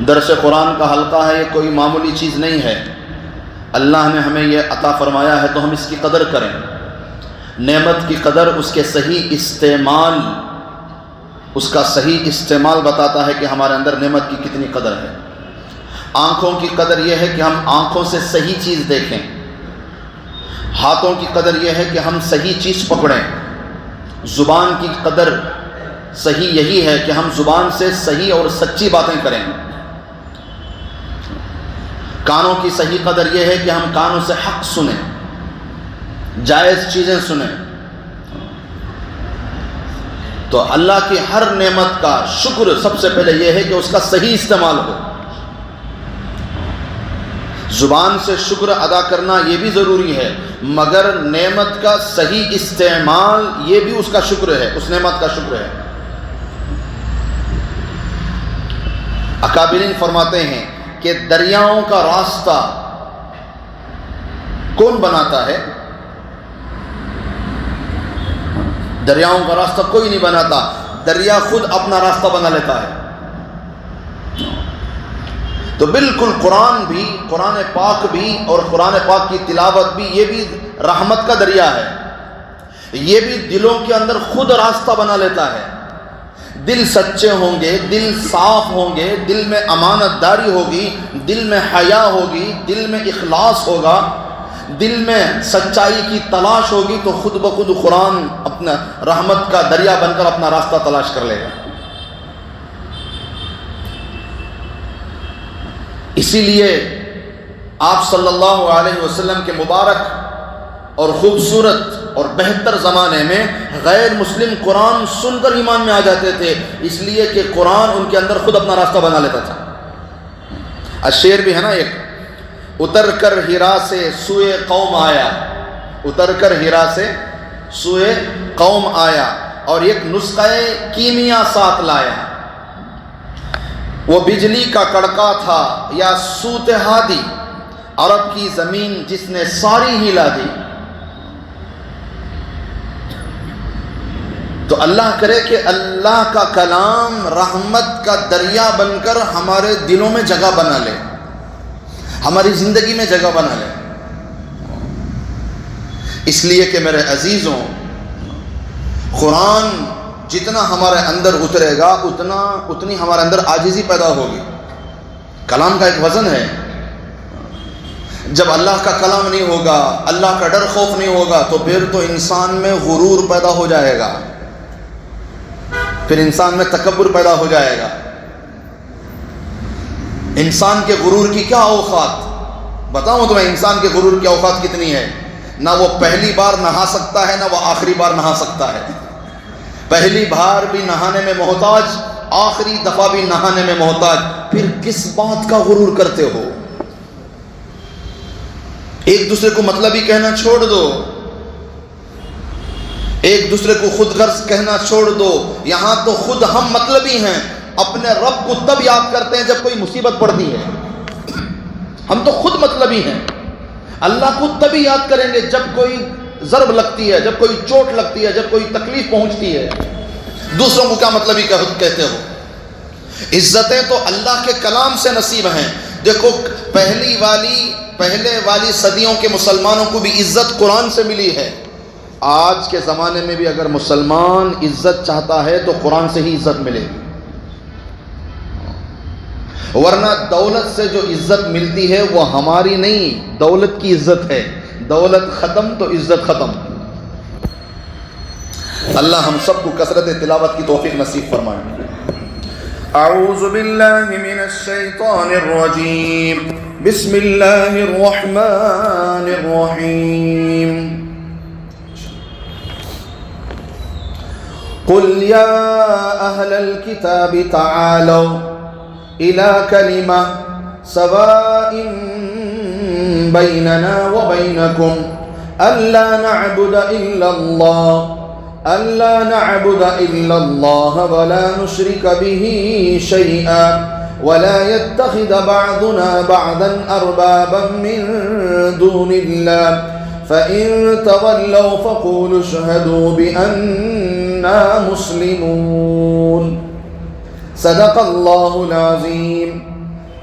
درس قرآن کا حلقہ ہے، یہ کوئی معمولی چیز نہیں ہے۔ اللہ نے ہمیں یہ عطا فرمایا ہے تو ہم اس کی قدر کریں۔ نعمت کی قدر اس کے صحیح استعمال، اس کا صحیح استعمال بتاتا ہے کہ ہمارے اندر نعمت کی کتنی قدر ہے۔ آنکھوں کی قدر یہ ہے کہ ہم آنکھوں سے صحیح چیز دیکھیں۔ ہاتھوں کی قدر یہ ہے کہ ہم صحیح چیز پکڑیں۔ زبان کی قدر صحیح یہی ہے کہ ہم زبان سے صحیح اور سچی باتیں کریں۔ کانوں کی صحیح قدر یہ ہے کہ ہم کانوں سے حق سنیں، جائز چیزیں سنیں۔ تو اللہ کی ہر نعمت کا شکر سب سے پہلے یہ ہے کہ اس کا صحیح استعمال ہو۔ زبان سے شکر ادا کرنا یہ بھی ضروری ہے، مگر نعمت کا صحیح استعمال یہ بھی اس کا شکر ہے، اس نعمت کا شکر ہے۔ اکابرین فرماتے ہیں کہ دریاؤں کا راستہ کون بناتا ہے؟ دریاؤں کا راستہ کوئی نہیں بناتا، دریا خود اپنا راستہ بنا لیتا ہے۔ تو بالکل قرآن بھی، قرآن پاک بھی اور قرآن پاک کی تلاوت بھی، یہ بھی رحمت کا دریا ہے۔ یہ بھی دلوں کے اندر خود راستہ بنا لیتا ہے۔ دل سچے ہوں گے، دل صاف ہوں گے، دل میں امانت داری ہوگی، دل میں حیا ہوگی، دل میں اخلاص ہوگا، دل میں سچائی کی تلاش ہوگی، تو خود بخود قرآن اپنا رحمت کا دریا بن کر اپنا راستہ تلاش کر لے گا۔ اسی لیے آپ صلی اللہ علیہ وسلم کے مبارک اور خوبصورت اور بہتر زمانے میں غیر مسلم قرآن سن کر ایمان میں آ جاتے تھے، اس لیے کہ قرآن ان کے اندر خود اپنا راستہ بنا لیتا تھا۔ الشعر بھی ہے نا ایک، اتر کر ہرا سے سوئے قوم آیا، اتر کر ہرا سے سوئے قوم آیا، اور ایک نسخہ کیمیا ساتھ لایا۔ وہ بجلی کا کڑکا تھا یا سوت ہادی، عرب کی زمین جس نے ساری ہلا دی۔ تو اللہ کرے کہ اللہ کا کلام رحمت کا دریا بن کر ہمارے دلوں میں جگہ بنا لے، ہماری زندگی میں جگہ بنا لے۔ اس لیے کہ میرے عزیزوں، قرآن جتنا ہمارے اندر اترے گا اتنی ہمارے اندر عاجزی پیدا ہوگی۔ کلام کا ایک وزن ہے۔ جب اللہ کا کلام نہیں ہوگا، اللہ کا ڈر خوف نہیں ہوگا، تو پھر تو انسان میں غرور پیدا ہو جائے گا، پھر انسان میں تکبر پیدا ہو جائے گا۔ انسان کے غرور کی کیا اوقات بتاؤں تمہیں، انسان کے غرور کی اوقات کتنی ہے؟ نہ وہ پہلی بار نہا سکتا ہے، نہ وہ آخری بار نہا سکتا ہے۔ پہلی بار بھی نہانے میں محتاج، آخری دفعہ بھی نہانے میں محتاج، پھر کس بات کا غرور کرتے ہو؟ ایک دوسرے کو مطلبی کہنا چھوڑ دو، ایک دوسرے کو خود غرض کہنا چھوڑ دو۔ یہاں تو خود ہم مطلبی ہیں، اپنے رب کو تب یاد کرتے ہیں جب کوئی مصیبت پڑتی ہے۔ ہم تو خود مطلبی ہیں، اللہ کو تبھی یاد کریں گے جب کوئی ضرب لگتی ہے، جب کوئی چوٹ لگتی ہے، جب کوئی تکلیف پہنچتی ہے۔ دوسروں کو کیا مطلبی کہتے ہو؟ عزتیں تو اللہ کے کلام سے نصیب ہیں۔ دیکھو پہلے والی صدیوں کے مسلمانوں کو بھی عزت قرآن سے ملی ہے۔ آج کے زمانے میں بھی اگر مسلمان عزت چاہتا ہے تو قرآن سے ہی عزت ملے گی، ورنہ دولت سے جو عزت ملتی ہے وہ ہماری نہیں، دولت کی عزت ہے۔ دولت ختم تو عزت ختم۔ اللہ ہم سب کو کثرت تلاوت کی توفیق نصیب فرمائے۔ اعوذ باللہ من الشیطان الرجیم، بسم اللہ الرحمن الرحیم۔ قل یا اہل الکتاب تعالوا الى کلمہ سواء بیننا وبینکم الا نعبد الا اللہ ولا نشرک به شیئا ولا يتخذ بعضنا بعضا اربابا من دون اللہ فإن تولوا فقولوا اشهدوا بأننا مسلمون۔ صدق اللہ العظیم۔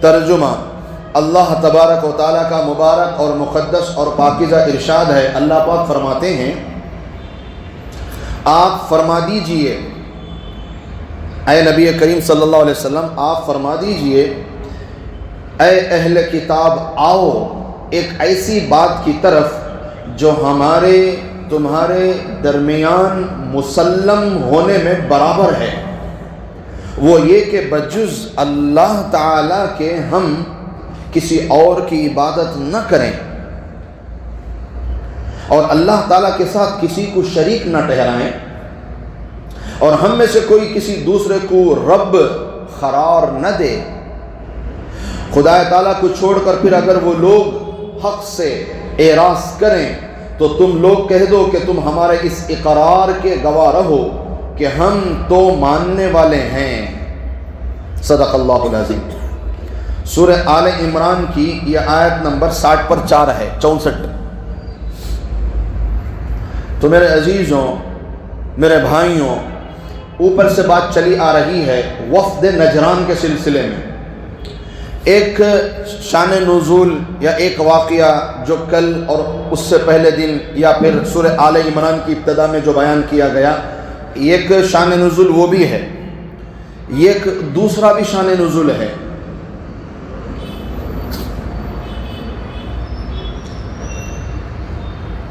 ترجمہ اللہ تبارک و تعالیٰ کا مبارک اور مقدس اور پاکیزہ ارشاد ہے۔ اللہ پاک فرماتے ہیں، آپ فرما دیجئے اے نبی کریم صلی اللہ علیہ وسلم، آپ فرما دیجئے اے اہل کتاب، آؤ ایک ایسی بات کی طرف جو ہمارے تمہارے درمیان مسلم ہونے میں برابر ہے، وہ یہ کہ بجز اللہ تعالیٰ کے ہم کسی اور کی عبادت نہ کریں اور اللہ تعالیٰ کے ساتھ کسی کو شریک نہ ٹھہرائیں، اور ہم میں سے کوئی کسی دوسرے کو رب قرار نہ دے۔ خدا تعالیٰ کو چھوڑ کر پھر اگر وہ لوگ حق سے اعراض کریں تو تم لوگ کہہ دو کہ تم ہمارے اس اقرار کے گواہ رہو کہ ہم تو ماننے والے ہیں۔ صدق اللہ العظیم۔ سورہ آل عمران کی یہ آیت نمبر 60 پر 4 ہے، 64۔ تو میرے عزیزوں، میرے بھائیوں، اوپر سے بات چلی آ رہی ہے وفد نجران کے سلسلے میں۔ ایک شان نزول یا ایک واقعہ جو کل اور اس سے پہلے دن یا پھر سورہ آل عمران کی ابتدا میں جو بیان کیا گیا، ایک شان نزول وہ بھی ہے، ایک دوسرا بھی شان نزول ہے۔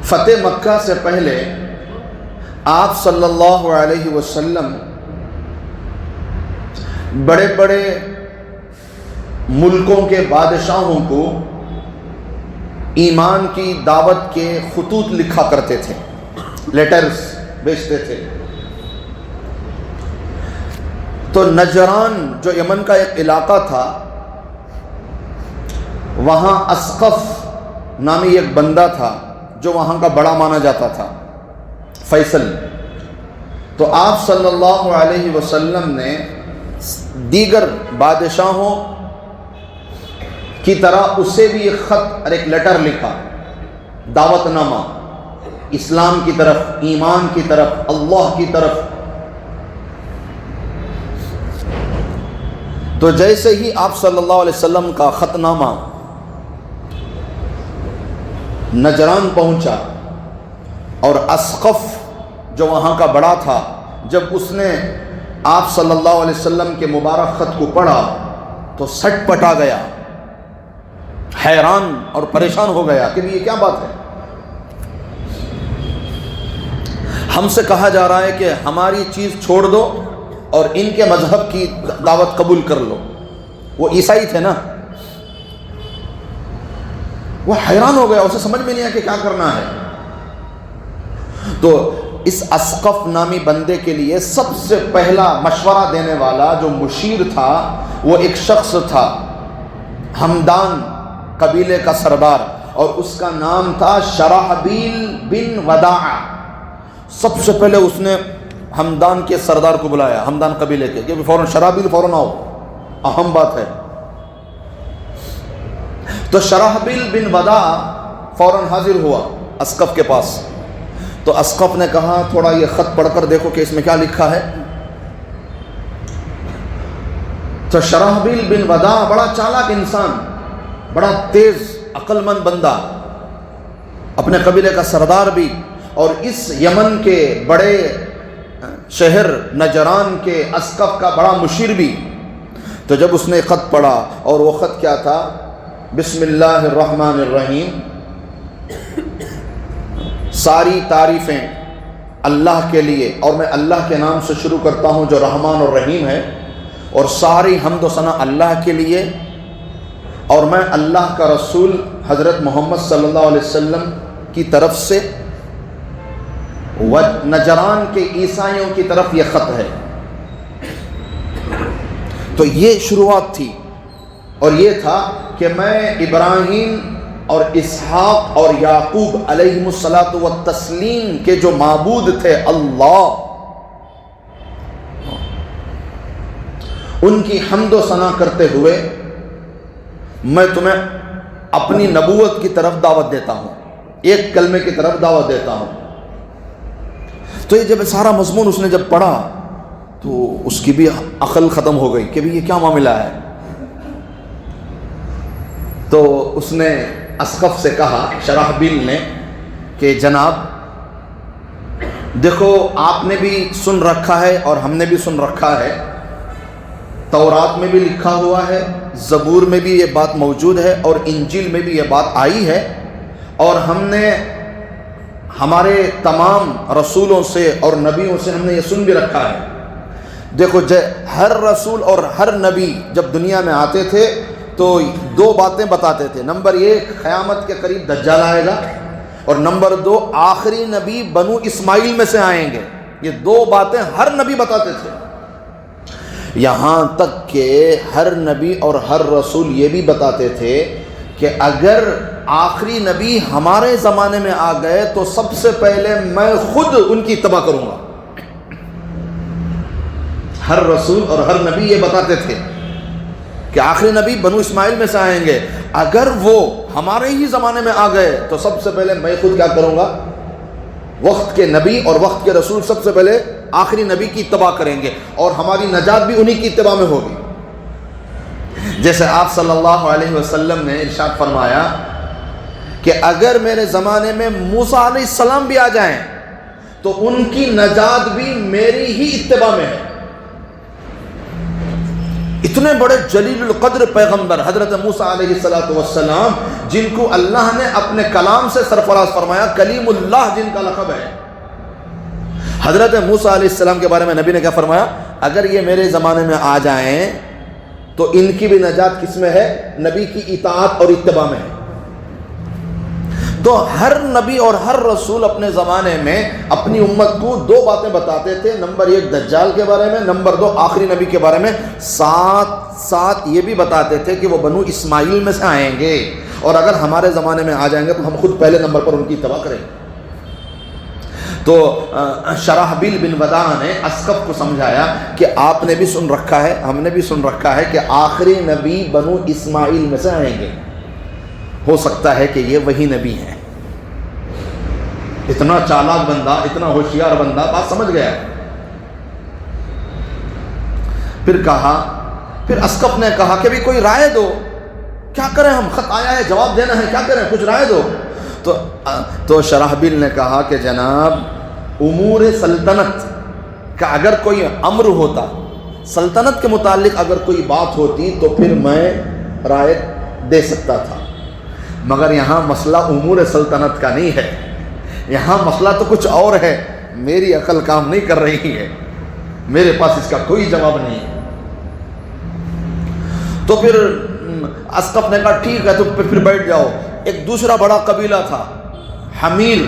فتح مکہ سے پہلے آپ صلی اللہ علیہ وسلم بڑے بڑے ملکوں کے بادشاہوں کو ایمان کی دعوت کے خطوط لکھا کرتے تھے، لیٹرز بھیجتے تھے۔ تو نجران جو یمن کا ایک علاقہ تھا، وہاں اسقف نامی ایک بندہ تھا جو وہاں کا بڑا مانا جاتا تھا، فیصل۔ تو آپ صلی اللہ علیہ وسلم نے دیگر بادشاہوں کی طرح اسے بھی ایک خط اور ایک لیٹر لکھا، دعوت نامہ، اسلام کی طرف، ایمان کی طرف، اللہ کی طرف۔ تو جیسے ہی آپ صلی اللہ علیہ وسلم کا خط نامہ نجران پہنچا اور اسقف جو وہاں کا بڑا تھا، جب اس نے آپ صلی اللہ علیہ وسلم کے مبارک خط کو پڑھا تو سٹ پٹا گیا، حیران اور پریشان ہو گیا کہ یہ کیا بات ہے؟ ہم سے کہا جا رہا ہے کہ ہماری چیز چھوڑ دو اور ان کے مذہب کی دعوت قبول کر لو۔ وہ عیسائی تھے نا، وہ حیران ہو گیا، اسے سمجھ میں نہیں آیا کہ کیا کرنا ہے۔ تو اس اسقف نامی بندے کے لیے سب سے پہلا مشورہ دینے والا جو مشیر تھا، وہ ایک شخص تھا، ہمدان قبیلے کا سردار، اور اس کا نام تھا شرحبیل بن وداع۔ سب سے پہلے اس نے ہمدان کے سردار کو بلایا، ہمدان قبیلے کے، کہ فوراً شرحبیل فوراً آؤ، اہم بات ہے۔ تو شرحبیل بن وداع فوراً حاضر ہوا اسقف کے پاس۔ تو اسقف نے کہا تھوڑا یہ خط پڑھ کر دیکھو کہ اس میں کیا لکھا ہے۔ تو شرحبیل بن وداع بڑا چالاک انسان، بڑا تیز عقل مند بندہ، اپنے قبیلے کا سردار بھی، اور اس یمن کے بڑے شہر نجران کے اسقف کا بڑا مشیر بھی۔ تو جب اس نے خط پڑھا، اور وہ خط کیا تھا؟ بسم اللہ الرحمن الرحیم، ساری تعریفیں اللہ کے لیے، اور میں اللہ کے نام سے شروع کرتا ہوں جو رحمان اور رحیم ہے، اور ساری حمد و ثنا اللہ کے لیے، اور میں اللہ کا رسول حضرت محمد صلی اللہ علیہ وسلم کی طرف سے نجران کے عیسائیوں کی طرف یہ خط ہے۔ تو یہ شروعات تھی، اور یہ تھا کہ میں ابراہیم اور اسحاق اور یعقوب علیہم الصلاۃ والتسلیم کے جو معبود تھے اللہ، ان کی حمد و ثنا کرتے ہوئے میں تمہیں اپنی نبوت کی طرف دعوت دیتا ہوں، ایک کلمے کی طرف دعوت دیتا ہوں۔ تو یہ جب سارا مضمون اس نے جب پڑھا تو اس کی بھی عقل ختم ہو گئی کہ بھی یہ کیا معاملہ ہے۔ تو اس نے اسقف سے کہا، شرحبیل نے، کہ جناب دیکھو آپ نے بھی سن رکھا ہے اور ہم نے بھی سن رکھا ہے، تورات میں بھی لکھا ہوا ہے، زبور میں بھی یہ بات موجود ہے اور انجیل میں بھی یہ بات آئی ہے، اور ہم نے ہمارے تمام رسولوں سے اور نبیوں سے ہم نے یہ سن بھی رکھا ہے۔ دیکھو ہر رسول اور ہر نبی جب دنیا میں آتے تھے تو دو باتیں بتاتے تھے، نمبر 1 قیامت کے قریب دجال آئے گا، اور نمبر 2 آخری نبی بنو اسماعیل میں سے آئیں گے۔ یہ دو باتیں ہر نبی بتاتے تھے، یہاں تک کہ ہر نبی اور ہر رسول یہ بھی بتاتے تھے کہ اگر آخری نبی ہمارے زمانے میں آ گئے تو سب سے پہلے میں خود ان کی اتباع کروں گا۔ ہر رسول اور ہر نبی یہ بتاتے تھے کہ آخری نبی بنو اسماعیل میں سے آئیں گے، اگر وہ ہمارے ہی زمانے میں آ گئے تو سب سے پہلے میں خود کیا کروں گا، وقت کے نبی اور وقت کے رسول سب سے پہلے آخری نبی کی اتباع کریں گے، اور ہماری نجات بھی انہی کی اتباع میں ہوگی۔ جیسے آپ صلی اللہ علیہ وسلم نے ارشاد فرمایا کہ اگر میرے زمانے میں موسیٰ علیہ السلام بھی آ جائیں تو ان کی نجات بھی میری ہی اتباع میں ہے۔ اتنے بڑے جلیل القدر پیغمبر حضرت موسیٰ علیہ السلام، جن کو اللہ نے اپنے کلام سے سرفراز فرمایا، کلیم اللہ جن کا لقب ہے، حضرت موسیٰ علیہ السلام کے بارے میں نبی نے کیا فرمایا، اگر یہ میرے زمانے میں آ جائیں تو ان کی بھی نجات کس میں ہے، نبی کی اطاعت اور اتباع میں ہے۔ تو ہر نبی اور ہر رسول اپنے زمانے میں اپنی امت کو دو باتیں بتاتے تھے، نمبر 1 دجال کے بارے میں، نمبر 2 آخری نبی کے بارے میں، ساتھ ساتھ یہ بھی بتاتے تھے کہ وہ بنو اسماعیل میں سے آئیں گے، اور اگر ہمارے زمانے میں آ جائیں گے تو ہم خود پہلے نمبر پر ان کی اتباع کریں گے۔ تو شرحبیل بن وداع نے اسقف کو سمجھایا کہ آپ نے بھی سن رکھا ہے، ہم نے بھی سن رکھا ہے کہ آخری نبی بنو اسماعیل میں سے آئیں گے، ہو سکتا ہے کہ یہ وہی نبی ہیں۔ اتنا چالاک بندہ، اتنا ہوشیار بندہ بات سمجھ گیا۔ پھر اسقف نے کہا کہ بھی کوئی رائے دو، کیا کریں، ہم خط آیا ہے، جواب دینا ہے، کیا کریں، کچھ رائے دو۔ تو شرحبیل نے کہا کہ جناب امور سلطنت کا اگر کوئی امر ہوتا، سلطنت کے متعلق اگر کوئی بات ہوتی تو پھر میں رائے دے سکتا تھا، مگر یہاں مسئلہ امور سلطنت کا نہیں ہے، یہاں مسئلہ تو کچھ اور ہے، میری عقل کام نہیں کر رہی ہے، میرے پاس اس کا کوئی جواب نہیں ہے۔ تو پھر اسقف نے کہا ٹھیک ہے، تو پھر بیٹھ جاؤ۔ ایک دوسرا بڑا قبیلہ تھا حمیر،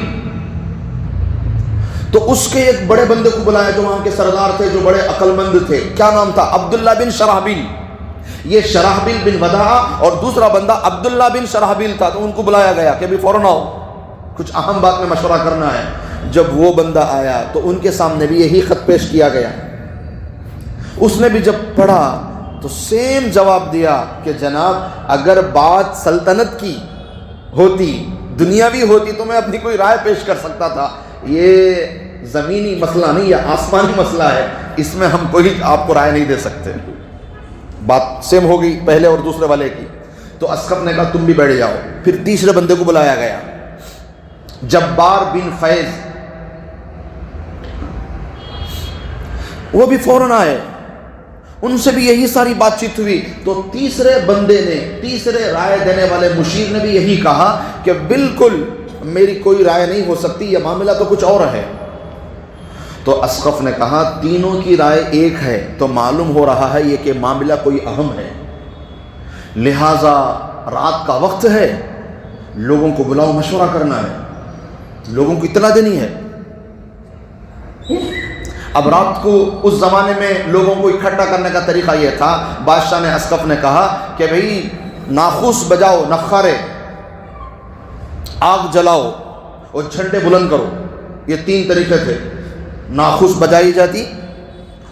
تو اس کے ایک بڑے بندے کو بلایا جو وہاں کے سردار تھے، جو بڑے عقل مند تھے، کیا نام تھا، عبداللہ بن شرحبیل۔ یہ شرحبیل بن وداع اور دوسرا بندہ عبداللہ بن شرحبیل تھا، تو ان کو بلایا گیا کہ ابھی فوراً آؤ، کچھ اہم بات میں مشورہ کرنا ہے۔ جب وہ بندہ آیا تو ان کے سامنے بھی یہی خط پیش کیا گیا، اس نے بھی جب پڑھا تو سیم جواب دیا کہ جناب اگر بات سلطنت کی ہوتی، دنیاوی ہوتی، تو میں اپنی کوئی رائے پیش کر سکتا تھا، یہ زمینی مسئلہ نہیں، یہ آسمانی مسئلہ ہے، اس میں ہم کوئی آپ کو رائے نہیں دے سکتے۔ بات سیم ہو گئی پہلے اور دوسرے والے کی۔ تو اسقف نے کہا تم بھی بیٹھ جاؤ۔ پھر تیسرے بندے کو بلایا گیا، جبار بن فیض، وہ بھی فوراً آئے، ان سے بھی یہی ساری بات چیت ہوئی۔ تو تیسرے بندے نے، تیسرے رائے دینے والے مشیر نے بھی یہی کہا کہ بالکل میری کوئی رائے نہیں ہو سکتی، یہ معاملہ تو کچھ اور ہے۔ تو اسقف نے کہا تینوں کی رائے ایک ہے، تو معلوم ہو رہا ہے یہ کہ معاملہ کوئی اہم ہے، لہٰذا رات کا وقت ہے، لوگوں کو بلاؤ، مشورہ کرنا ہے، لوگوں کو اطلاع دینی ہے۔ اب رات کو اس زمانے میں لوگوں کو اکٹھا کرنے کا طریقہ یہ تھا، بادشاہ نے اسقف نے کہا کہ بھئی ناخوس بجاؤ، نخارے، آگ جلاؤ اور جھنڈے بلند کرو۔ یہ 3 طریقے تھے، ناخوس بجائی جاتی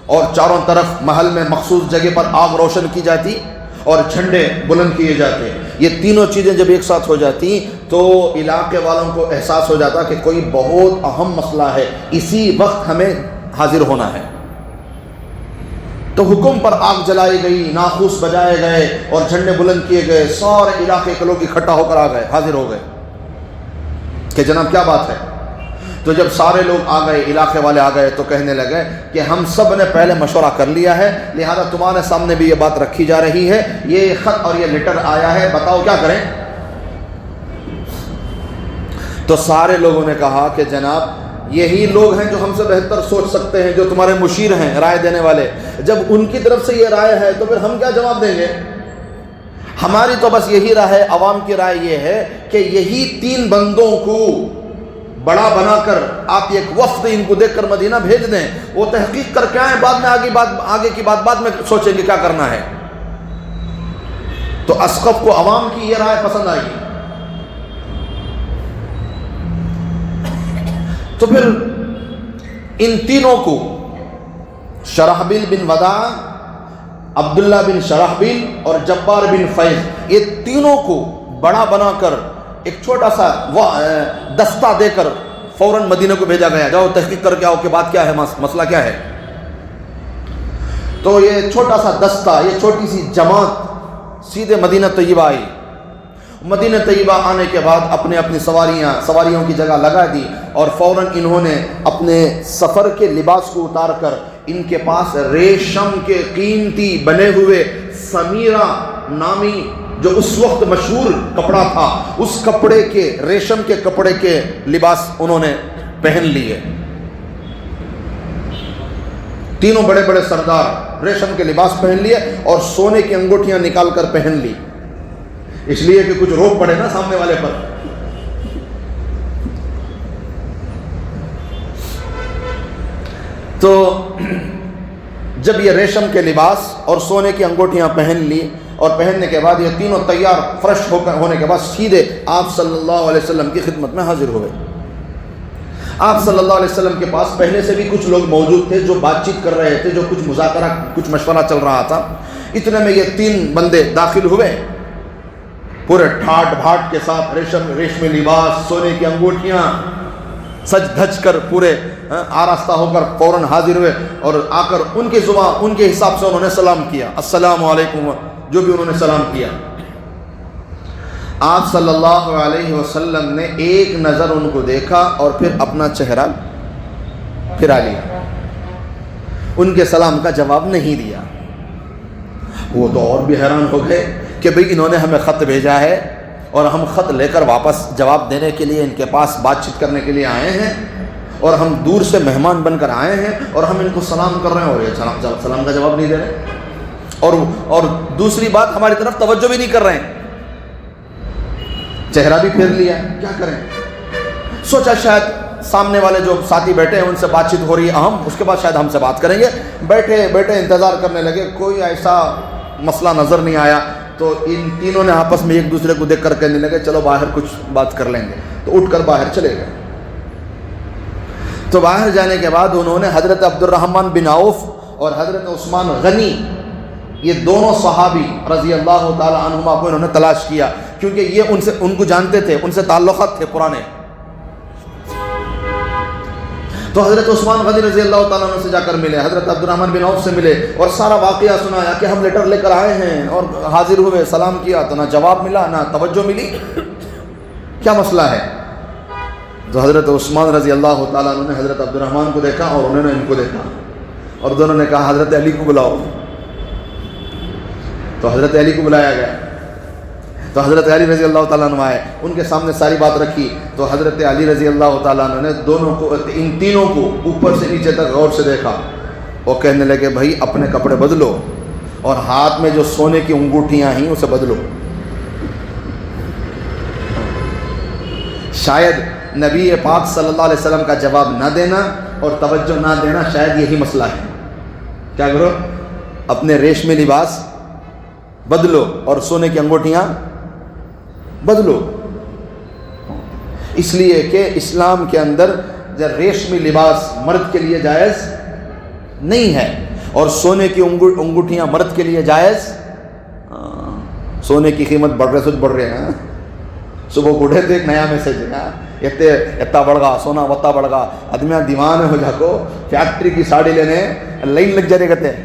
اور چاروں طرف محل میں مخصوص جگہ پر آگ روشن کی جاتی اور جھنڈے بلند کیے جاتے۔ یہ تینوں چیزیں جب ایک ساتھ ہو جاتی تو علاقے والوں کو احساس ہو جاتا کہ کوئی بہت اہم مسئلہ ہے، اسی وقت ہمیں حاضر ہونا ہے۔ تو حکم پر آگ جلائی گئی، ناخوس بجائے گئے اور جھنڈے بلند کیے گئے، سارے علاقے کے لوگ اکٹھا ہو کر آ گئے، حاضر ہو گئے کہ جناب کیا بات ہے۔ تو جب سارے لوگ آ گئے، علاقے والے آ گئے، تو کہنے لگے کہ ہم سب نے پہلے مشورہ کر لیا ہے، لہذا تمہارے سامنے بھی یہ بات رکھی جا رہی ہے، یہ خط اور یہ لیٹر آیا ہے، بتاؤ کیا کریں۔ تو سارے لوگوں نے کہا کہ جناب یہی لوگ ہیں جو ہم سے بہتر سوچ سکتے ہیں، جو تمہارے مشیر ہیں، رائے دینے والے، جب ان کی طرف سے یہ رائے ہے تو پھر ہم کیا جواب دیں گے؟ ہماری تو بس یہی رائے ہے، عوام کی رائے یہ ہے کہ یہی 3 بندوں کو بڑا بنا کر آپ ایک وفد ان کو دیکھ کر مدینہ بھیج دیں، وہ تحقیق کر کے آئیں، بعد میں آگے کی بات بعد میں سوچیں گے کیا کرنا ہے۔ تو اسقف کو عوام کی یہ رائے پسند آئی، تو پھر ان تینوں کو، شرحبیل بن وداع، عبداللہ بن شرحبیل اور جبار بن فیض، یہ تینوں کو بڑا بنا کر ایک چھوٹا سا دستہ دے کر فوراً مدینہ کو بھیجا گیا، جاؤ تحقیق کر کے آؤ کہ بات کیا ہے، مسئلہ کیا ہے۔ تو یہ چھوٹا سا دستہ، یہ چھوٹی سی جماعت سیدھے مدینہ طیبہ آئی۔ مدینہ طیبہ آنے کے بعد اپنی سواریوں کی جگہ لگا دی، اور فوراً انہوں نے اپنے سفر کے لباس کو اتار کر، ان کے پاس ریشم کے قیمتی بنے ہوئے سمیرہ نامی جو اس وقت مشہور کپڑا تھا، اس کپڑے کے، ریشم کے کپڑے کے لباس انہوں نے پہن لیے۔ تینوں بڑے بڑے سردار ریشم کے لباس پہن لیے اور سونے کی انگوٹھیاں نکال کر پہن لی، اس لیے کہ کچھ روک پڑے نا سامنے والے پر۔ تو جب یہ ریشم کے لباس اور سونے کی انگوٹھیاں پہن لی، اور پہننے کے بعد یہ تینوں تیار فرش ہونے کے بعد سیدھے آپ صلی اللہ علیہ وسلم کی خدمت میں حاضر ہوئے۔ آپ صلی اللہ علیہ وسلم کے پاس پہلے سے بھی کچھ لوگ موجود تھے جو بات چیت کر رہے تھے، جو کچھ مذاکرہ، کچھ مشورہ چل رہا تھا۔ اتنے میں یہ 3 بندے داخل ہوئے، پورے ٹھاٹ بھاٹ کے ساتھ، ریشمی لباس، سونے کی انگوٹھیاں، سج دھج کر پورے آراستہ ہو کر فوراً حاضر ہوئے، اور آ کر ان کی زبان، ان کے حساب سے انہوں نے سلام کیا، السلام علیکم، جو بھی انہوں نے سلام کیا۔ آپ صلی اللہ علیہ وسلم نے ایک نظر ان کو دیکھا اور پھر اپنا چہرہ پھرا لیا، ان کے سلام کا جواب نہیں دیا۔ وہ تو اور بھی حیران ہو گئے کہ بھئی انہوں نے ہمیں خط بھیجا ہے اور ہم خط لے کر واپس جواب دینے کے لیے ان کے پاس بات چیت کرنے کے لیے آئے ہیں، اور ہم دور سے مہمان بن کر آئے ہیں، اور ہم ان کو سلام کر رہے ہیں اور یہ سلام کا جواب نہیں دے رہے، اور دوسری بات ہماری طرف توجہ بھی نہیں کر رہے ہیں، چہرہ بھی پھیر لیا، کیا کریں۔ سوچا شاید سامنے والے جو ساتھی بیٹھے ہیں ان سے بات چیت ہو رہی ہے اہم، اس کے بعد شاید ہم سے بات کریں گے۔ بیٹھے انتظار کرنے لگے، کوئی ایسا مسئلہ نظر نہیں آیا، تو ان تینوں نے آپس میں ایک دوسرے کو دیکھ کر کہنے لگے چلو باہر کچھ بات کر لیں گے، تو اٹھ کر باہر چلے گئے۔ تو باہر جانے کے بعد انہوں نے حضرت عبد الرحمن بن عوف اور حضرت عثمان غنی، یہ دونوں صحابی رضی اللہ تعالی عنہما کو انہوں نے تلاش کیا، کیونکہ یہ ان کو جانتے تھے، ان سے تعلقات تھے پرانے۔ تو حضرت عثمان غنی رضی اللہ تعالیٰ عنہ سے جا کر ملے، حضرت عبد الرحمن بن عوف سے ملے، اور سارا واقعہ سنایا کہ ہم لیٹر لے کر آئے ہیں، اور حاضر ہوئے، سلام کیا تو نہ جواب ملا نہ توجہ ملی، کیا مسئلہ ہے۔ تو حضرت عثمان رضی اللہ تعالیٰ عنہ نے حضرت عبد الرحمن کو دیکھا اور انہوں نے ان کو دیکھا، اور دونوں نے کہا حضرت علی کو بلاؤ۔ تو حضرت علی کو بلایا گیا، تو حضرت علی رضی اللہ تعالیٰ عنہ آئے، ان کے سامنے ساری بات رکھی، تو حضرت علی رضی اللہ تعالیٰ عنہ نے دونوں کو، ان تینوں کو اوپر سے نیچے تک غور سے دیکھا، اور کہنے لگے بھائی اپنے کپڑے بدلو، اور ہاتھ میں جو سونے کی انگوٹھیاں ہیں اسے بدلو۔ شاید نبی پاک صلی اللہ علیہ وسلم کا جواب نہ دینا اور توجہ نہ دینا، شاید یہی مسئلہ ہے۔ کیا کرو؟ اپنے ریشمی لباس بدلو اور سونے کی انگوٹھیاں بدلو، اس لیے کہ اسلام کے اندر ریشمی لباس مرد کے لیے جائز نہیں ہے، اور سونے کی انگوٹھیاں مرد کے لیے جائز۔ سونے کی قیمت بڑھ رہے ہیں، صبح کو اٹھے تھے ایک نیا میسج ہے، اتنا بڑھ گا سونا، وتا بڑھ گا، آدمی دیوانے ہو جا کو فیکٹری کی ساڑی لینے لائن لگ جائے کہتے ہیں،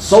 100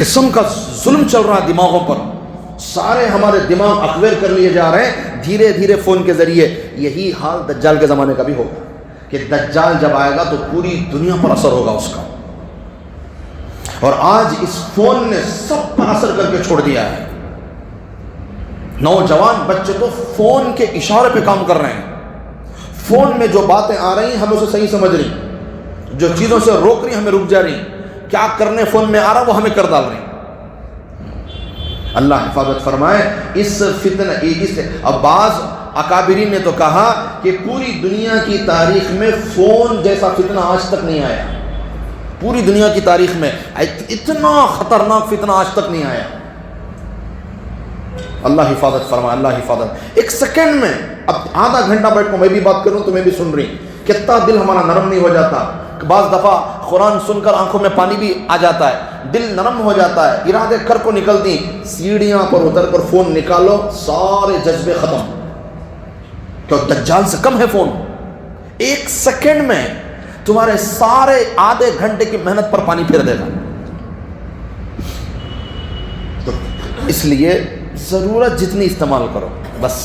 قسم کا ظلم چل رہا دماغوں پر، سارے ہمارے دماغ اکویر کر لیے جا رہے ہیں دھیرے دھیرے فون کے ذریعے. یہی حال دجال کے زمانے کا بھی ہوگا کہ دجال جب آئے گا تو پوری دنیا پر اثر ہوگا اس کا. اور آج اس فون نے سب پر اثر کر کے چھوڑ دیا ہے. نوجوان بچے تو فون کے اشارے پہ کام کر رہے ہیں. فون میں جو باتیں آ رہی ہیں ہم اسے صحیح سمجھ رہی، جو چیزوں سے روک رہی ہمیں رک جا رہی، کیا کرنے فون میں آ رہا وہ ہمیں کر ڈال رہی. اللہ حفاظت فرمائے اس فتنہ. اب بعض اکابرین نے تو کہا کہ پوری دنیا کی تاریخ میں فون جیسا فتنہ آج تک نہیں آیا. پوری دنیا کی تاریخ میں اتنا خطرناک فتنہ آج تک نہیں آیا. اللہ حفاظت فرمائے، اللہ حفاظت. ایک سیکنڈ میں اب آدھا گھنٹہ بیٹھ کو میں بھی بات کروں تو میں بھی سن رہی، کتنا دل ہمارا نرم نہیں ہو جاتا. بعض دفعہ قرآن سن کر آنکھوں میں پانی بھی آ جاتا ہے، دل نرم ہو جاتا ہے، ارادے کر کو نکلتی. سیڑھیاں پر اتر کر فون نکالو، سارے جذبے ختم. تو دجال سے کم ہے فون. ایک سیکنڈ میں تمہارے سارے آدھے گھنٹے کی محنت پر پانی پھیر دے گا. تو اس لیے ضرورت جتنی استعمال کرو، بس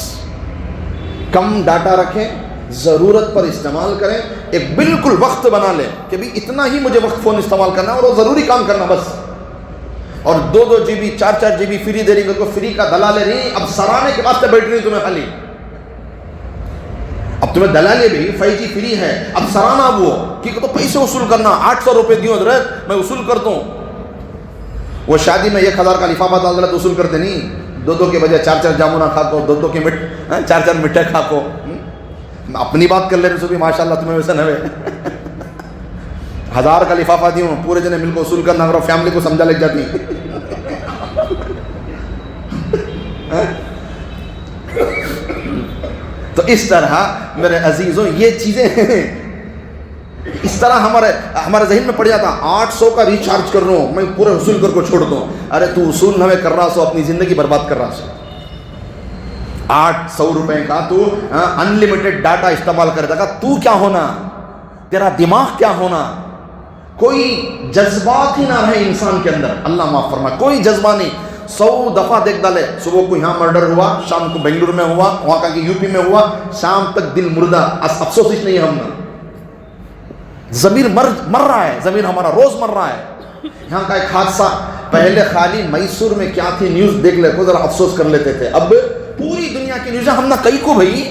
کم ڈاٹا رکھیں، ضرورت پر استعمال کریں. ایک بالکل وقت بنا لیں کہ بھی اتنا ہی مجھے وقت فون استعمال کرنا ہے اور وہ ضروری کام کرنا بس. اور 2 GB 4 GB فری دے رہی کو فری کا دلا لے رہی. اب سرانے کے واسطے بیٹھ رہی تمہیں خالی. اب تمہیں دلالے بھی 5G فری ہے، اب سرانا وہ کہ تو پیسے وصول کرنا. 800 روپے دیو حضرت میں وصول کرتا ہوں. وہ شادی میں 1000 کا لفافہ ڈال دلا تو وصول کرتے نہیں. 2 کے بجائے 4 جامنا کھا کو، 2 کے 4 مٹھے کھا کو. اپنی بات کر لے رہے بھی ماشاء اللہ تمہیں ویسا نہ ہوئے. 1000 کا لفافہ دیوں پورے جنے مل کو وصول کرنا، اگر فیملی کو سمجھا لگ جاتی. تو اس طرح میرے عزیزوں یہ چیزیں اس طرح ہمارے ذہن میں پڑ جاتا. 800 کا ریچارج کر رہا ہوں میں، پورے وصول کر کو چھوڑ دوں. ارے تو وصول نہ کر رہا سو اپنی زندگی برباد کر رہا سو. 800 روپے کا تو انلمیٹڈ ڈاٹا استعمال کرے گا. تو کیا ہونا، تیرا دماغ کیا ہونا. کوئی جذبات ہی نہ رہے انسان کے اندر. اللہ معاف فرمائے، کوئی جذبہ نہیں. 100 دفعہ دیکھ ڈالے، صبح کو یہاں مرڈر ہوا، شام کو بنگلور میں ہوا، وہاں کا کہ یوپی میں ہوا، شام تک دل مردہ. افسوس ہی نہیں ہم نا. ضمیر مر رہا ہے، ضمیر ہمارا روز مر رہا ہے. یہاں کا ایک حادثہ، پہلے خالی میسور میں کیا تھی نیوز دیکھ لے کو ذرا افسوس کر لیتے تھے. اب پوری دنیا کی نیوز ہم نہ کئی کو بھائی،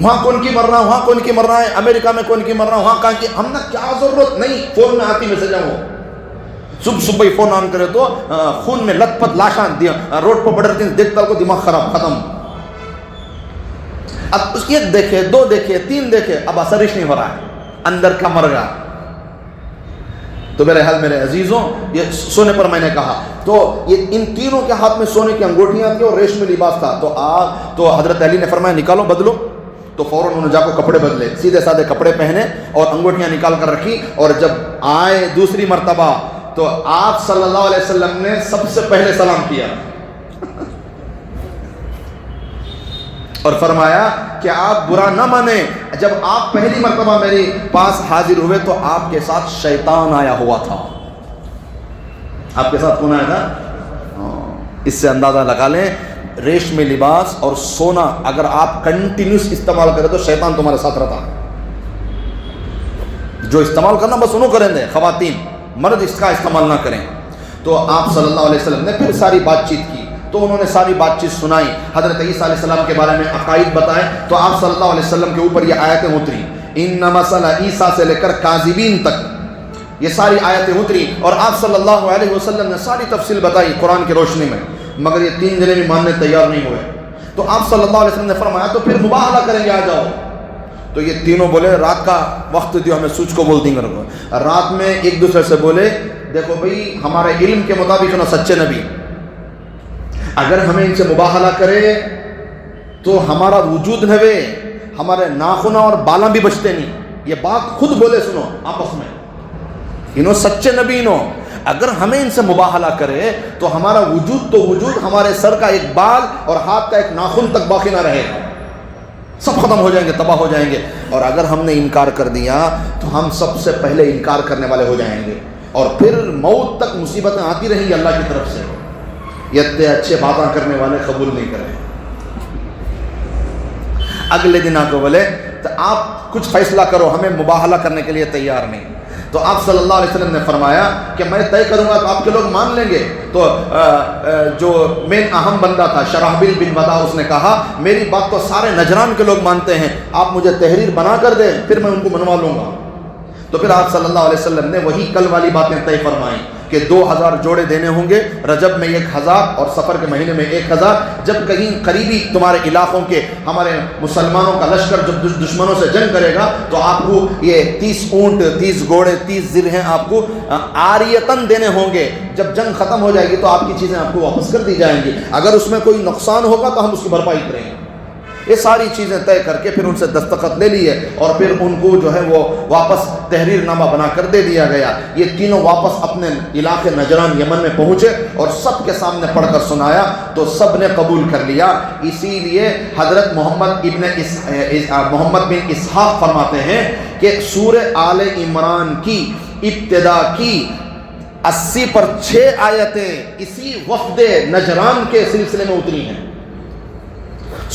وہاں کون کی مر رہا ہے، وہاں کون کی مر رہا ہے، امریکہ میں کون کی مر رہا ہے، وہاں کہاں کی. ہم نہ کیا ضرورت نہیں، فون میں آتی میسج. ہو صبح ہی فون آن کرے تو خون میں لت پت لاشاں دیا روڈ پر بڑھتی ہیں، دیکھتا کو دماغ خراب ختم. اب اس کی 1 دیکھے 2 دیکھے 3 دیکھے، اب اثر ہی نہیں ہو رہا ہے، اندر کا مر گا. تو میرے حال میرے عزیزوں، یہ سونے پر میں نے کہا تو یہ ان تینوں کے ہاتھ میں سونے کی انگوٹھیاں تھیں اور ریشمی لباس تھا. تو حضرت علی نے فرمایا نکالو بدلو. تو فوراً انہوں نے جا کو کپڑے بدلے، سیدھے سادے کپڑے پہنے اور انگوٹھیاں نکال کر رکھی. اور جب آئے دوسری مرتبہ تو آپ صلی اللہ علیہ وسلم نے سب سے پہلے سلام کیا اور فرمایا کہ آپ برا نہ مانیں، جب آپ پہلی مرتبہ میرے پاس حاضر ہوئے تو آپ کے ساتھ شیطان آیا ہوا تھا. آپ کے ساتھ کون آیا تھا؟ اس سے اندازہ لگا لیں ریشمی لباس اور سونا اگر آپ کنٹینیوس استعمال کریں تو شیطان تمہارے ساتھ رہتا. جو استعمال کرنا بس انہوں کریں دے، خواتین مرد اس کا استعمال نہ کریں. تو آپ صلی اللہ علیہ وسلم نے پھر ساری بات چیت کی. تو انہوں نے ساری بات چیت سنائی، حضرت عیسیٰ علیہ السلام کے بارے میں عقائد بتائے. تو آپ صلی اللہ علیہ وسلم کے اوپر یہ آیتیں اتری، ان مسئلہ عیسیٰ سے لے کر کاذبین تک یہ ساری آیتیں اتری. اور آپ صلی اللہ علیہ وسلم نے ساری تفصیل بتائی قرآن کی روشنی میں. مگر یہ 3 جنے بھی ماننے تیار نہیں ہوئے. تو آپ صلی اللہ علیہ وسلم نے فرمایا تو پھر مباہلہ کریں گے، آ جاؤ. تو یہ تینوں بولے رات کا وقت دیو ہمیں سوچ کو بولتی کرو. رات میں ایک دوسرے سے بولے دیکھو بھئی ہمارے علم کے مطابق نا سچے نبی، اگر ہمیں ان سے مباہلہ کرے تو ہمارا وجود نوے، ہمارے ناخنہ اور بالاں بھی بچتے نہیں. یہ بات خود بولے سنو آپس میں، انہوں سچے نبی انہوں. اگر ہمیں ان سے مباہلہ کرے تو ہمارا وجود تو وجود، ہمارے سر کا ایک بال اور ہاتھ کا ایک ناخن تک باقی نہ رہے، سب ختم ہو جائیں گے، تباہ ہو جائیں گے. اور اگر ہم نے انکار کر دیا تو ہم سب سے پہلے انکار کرنے والے ہو جائیں گے. اور پھر موت تک مصیبتیں آتی رہیں گی اللہ کی طرف سے، یہ اتنے اچھے باتیں کرنے والے قبول نہیں کریں۔ اگلے دن آپ کو بولے تو آپ کچھ فیصلہ کرو، ہمیں مباہلہ کرنے کے لیے تیار نہیں۔ تو آپ صلی اللہ علیہ وسلم نے فرمایا کہ میں طے کروں گا تو آپ کے لوگ مان لیں گے۔ تو جو مین اہم بندہ تھا شرحبیل بن ودا، اس نے کہا میری بات تو سارے نجران کے لوگ مانتے ہیں، آپ مجھے تحریر بنا کر دیں پھر میں ان کو منوا لوں گا۔ تو پھر آپ صلی اللہ علیہ وسلم نے وہی کل والی باتیں طے فرمائیں کہ 2000 جوڑے دینے ہوں گے، رجب میں 1000 اور سفر کے مہینے میں 1000۔ جب کہیں قریبی تمہارے علاقوں کے ہمارے مسلمانوں کا لشکر جب دشمنوں سے جنگ کرے گا تو آپ کو یہ 30 اونٹ، 30 گھوڑے، 30 زرہیں آپ کو عاریتاً دینے ہوں گے۔ جب جنگ ختم ہو جائے گی تو آپ کی چیزیں آپ کو واپس کر دی جائیں گی، اگر اس میں کوئی نقصان ہوگا تو ہم اس کی بھرپائی کریں گے۔ یہ ساری چیزیں طے کر کے پھر ان سے دستخط لے لیے اور پھر ان کو جو ہے وہ واپس تحریر نامہ بنا کر دے دیا گیا۔ یہ تینوں واپس اپنے علاقے نجران یمن میں پہنچے اور سب کے سامنے پڑھ کر سنایا تو سب نے قبول کر لیا۔ اسی لیے حضرت محمد بن اسحاق فرماتے ہیں کہ سورہ آل عمران کی ابتدا کی 80 پر 6 آیتیں اسی وفد نجران کے سلسلے میں اتری ہیں۔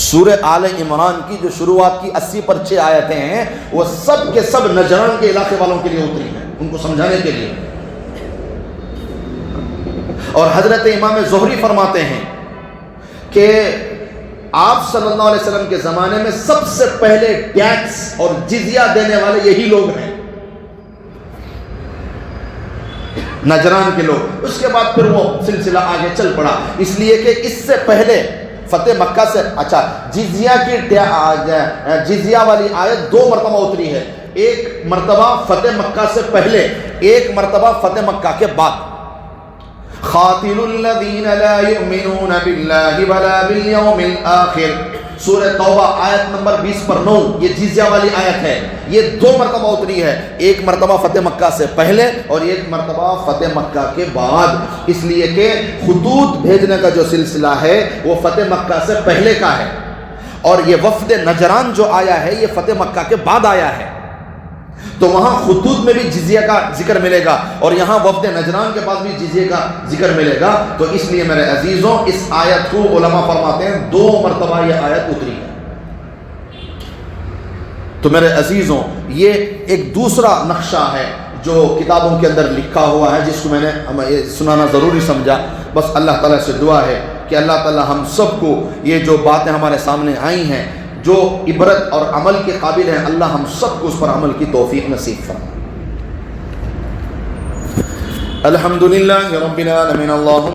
سورہ آل عمران کی جو شروعات کی 80 پر 6 آیتیں ہیں وہ سب کے سب نجران کے علاقے والوں کے لیے اتری ہیں، ان کو سمجھانے کے لیے۔ اور حضرت امام زہری فرماتے ہیں کہ آپ صلی اللہ علیہ وسلم کے زمانے میں سب سے پہلے ٹیکس اور جزیہ دینے والے یہی لوگ ہیں، نجران کے لوگ۔ اس کے بعد پھر وہ سلسلہ آگے چل پڑا، اس لیے کہ اس سے پہلے فتح مکہ سے جزیہ والی آیت 2 مرتبہ اتری ہے، ایک مرتبہ فتح مکہ سے پہلے، ایک مرتبہ فتح مکہ کے بعد۔ خاتل الذین لا یؤمنون باللہ ولا بالیوم الآخر، سورہ توبہ آیت نمبر 20 پر 9، یہ جزیہ والی آیت ہے، یہ 2 مرتبہ اتری ہے، ایک مرتبہ فتح مکہ سے پہلے اور ایک مرتبہ فتح مکہ کے بعد، اس لیے کہ خطوط بھیجنے کا جو سلسلہ ہے وہ فتح مکہ سے پہلے کا ہے، اور یہ وفد نجران جو آیا ہے یہ فتح مکہ کے بعد آیا ہے۔ تو وہاں خطوط میں بھی جزیہ کا ذکر ملے گا اور یہاں وفد نجران کے پاس بھی جزیہ کا ذکر ملے گا۔ تو اس لیے میرے عزیزوں اس آیت کو علماء فرماتے ہیں 2 مرتبہ یہ آیت اتری ہے۔ تو میرے عزیزوں یہ ایک دوسرا نقشہ ہے جو کتابوں کے اندر لکھا ہوا ہے، جس کو میں نے سنانا ضروری سمجھا۔ بس اللہ تعالیٰ سے دعا ہے کہ اللہ تعالیٰ ہم سب کو یہ جو باتیں ہمارے سامنے آئی ہیں جو عبرت اور عمل کے قابل ہیں، اللہ ہم سب کو اس پر عمل کی توفیق نصیب فرمائے۔ الحمدللہ رب العالمین۔ اللہم